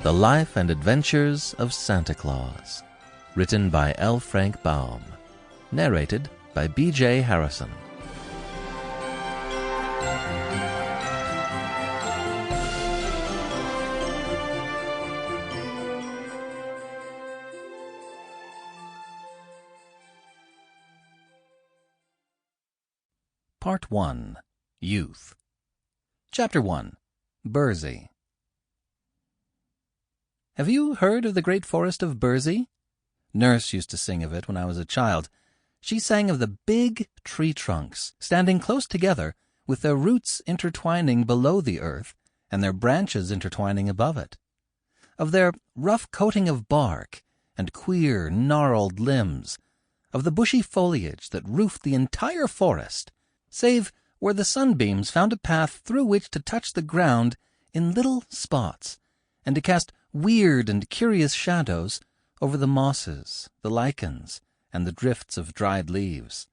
The Life and Adventures of Santa Claus, written by L. Frank Baum, narrated by B.J.Harrison. Part 1. Youth. Chapter 1. Burzee. Have you heard of the great forest of Burzee? Nurse used to sing of it when I was a child. She sang of the big tree trunks, standing close together, with their roots intertwining below the earth and their branches intertwining above it. Of their rough coating of bark and queer, gnarled limbs. Of the bushy foliage that roofed the entire forest, save where the sunbeams found a path through which to touch the ground in little spots, and to cast weird and curious shadows over the mosses, the lichens, and the drifts of dried leaves.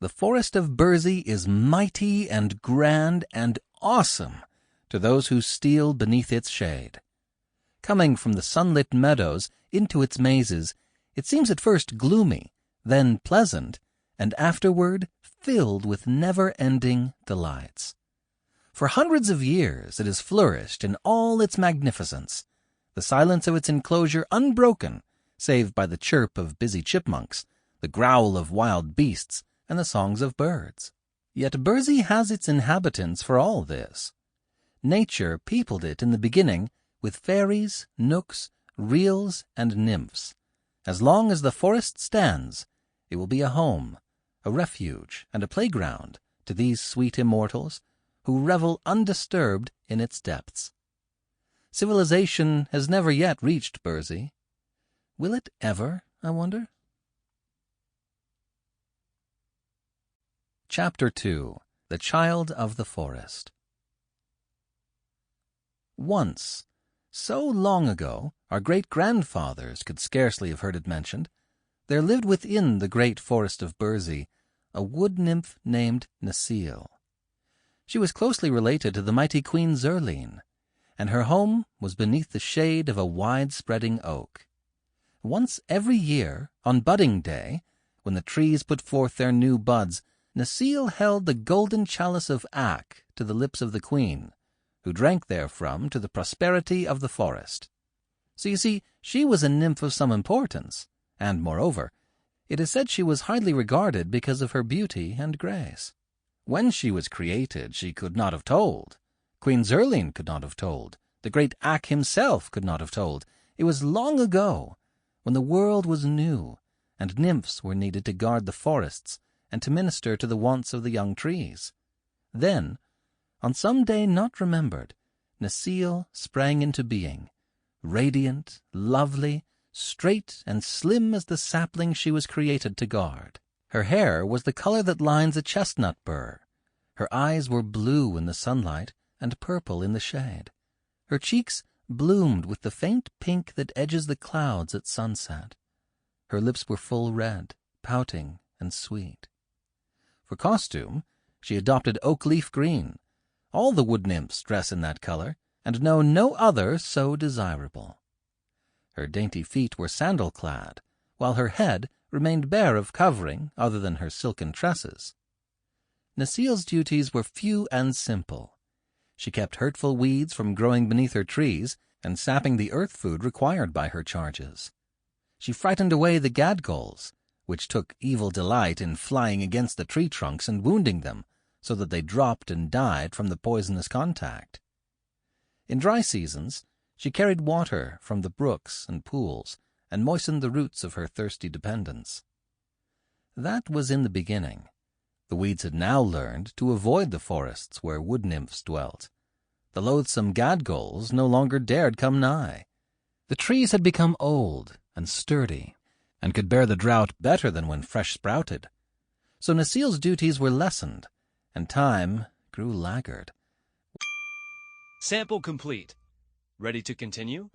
The forest of Burzee is mighty and grand and awesome to those who steal beneath its shade. Coming from the sunlit meadows into its mazes, it seems at first gloomy, then pleasant, and afterward filled with never-ending delights. For hundreds of years it has flourished in all its magnificence, the silence of its enclosure unbroken, save by the chirp of busy chipmunks, the growl of wild beasts, and the songs of birds. Yet Burzee has its inhabitants for all this. Nature peopled it in the beginning with fairies, nooks, reals, and nymphs. As long as the forest stands, it will be a home, a refuge, and a playground to these sweet immortals who revel undisturbed in its depths. Civilization has never yet reached Burzee. Will it ever, I wonder? Chapter 2. The Child of the Forest. Once, so long ago, our great-grandfathers could scarcely have heard it mentioned, there lived within the great forest of Burzee a wood-nymph named Necile. She was closely related to the mighty Queen Zurline, and her home was beneath the shade of a wide-spreading oak. Once every year, on budding day, when the trees put forth their new buds, Necile held the golden chalice of Ak to the lips of the queen, who drank therefrom to the prosperity of the forest. So you see, she was a nymph of some importance, and, moreover, it is said she was highly regarded because of her beauty and grace. When she was created, she could not have told. Queen Zurline could not have told. The great Ak himself could not have told. It was long ago, when the world was new, and nymphs were needed to guard the forests and to minister to the wants of the young trees. Then, on some day not remembered, Necile sprang into being, radiant, lovely, straight and slim as the sapling she was created to guard. Her hair was the color that lines a chestnut burr. Her eyes were blue in the sunlight and purple in the shade. Her cheeks bloomed with the faint pink that edges the clouds at sunset. Her lips were full red, pouting and sweet. For costume, she adopted oak-leaf green. All the wood-nymphs dress in that color, and know no other so desirable. Her dainty feet were sandal-clad, while her head remained bare of covering other than her silken tresses. Necile's duties were few and simple. She kept hurtful weeds from growing beneath her trees and sapping the earth food required by her charges. She frightened away the gadgols, which took evil delight in flying against the tree trunks and wounding them, so that they dropped and died from the poisonous contact. In dry seasons, she carried water from the brooks and pools and moistened the roots of her thirsty dependents. That was in the beginning. The weeds had now learned to avoid the forests where wood-nymphs dwelt. The loathsome gadgols no longer dared come nigh. The trees had become old and sturdy, and could bear the drought better than when fresh sprouted. So Necile's duties were lessened, and time grew laggard. Sample complete. Ready to continue?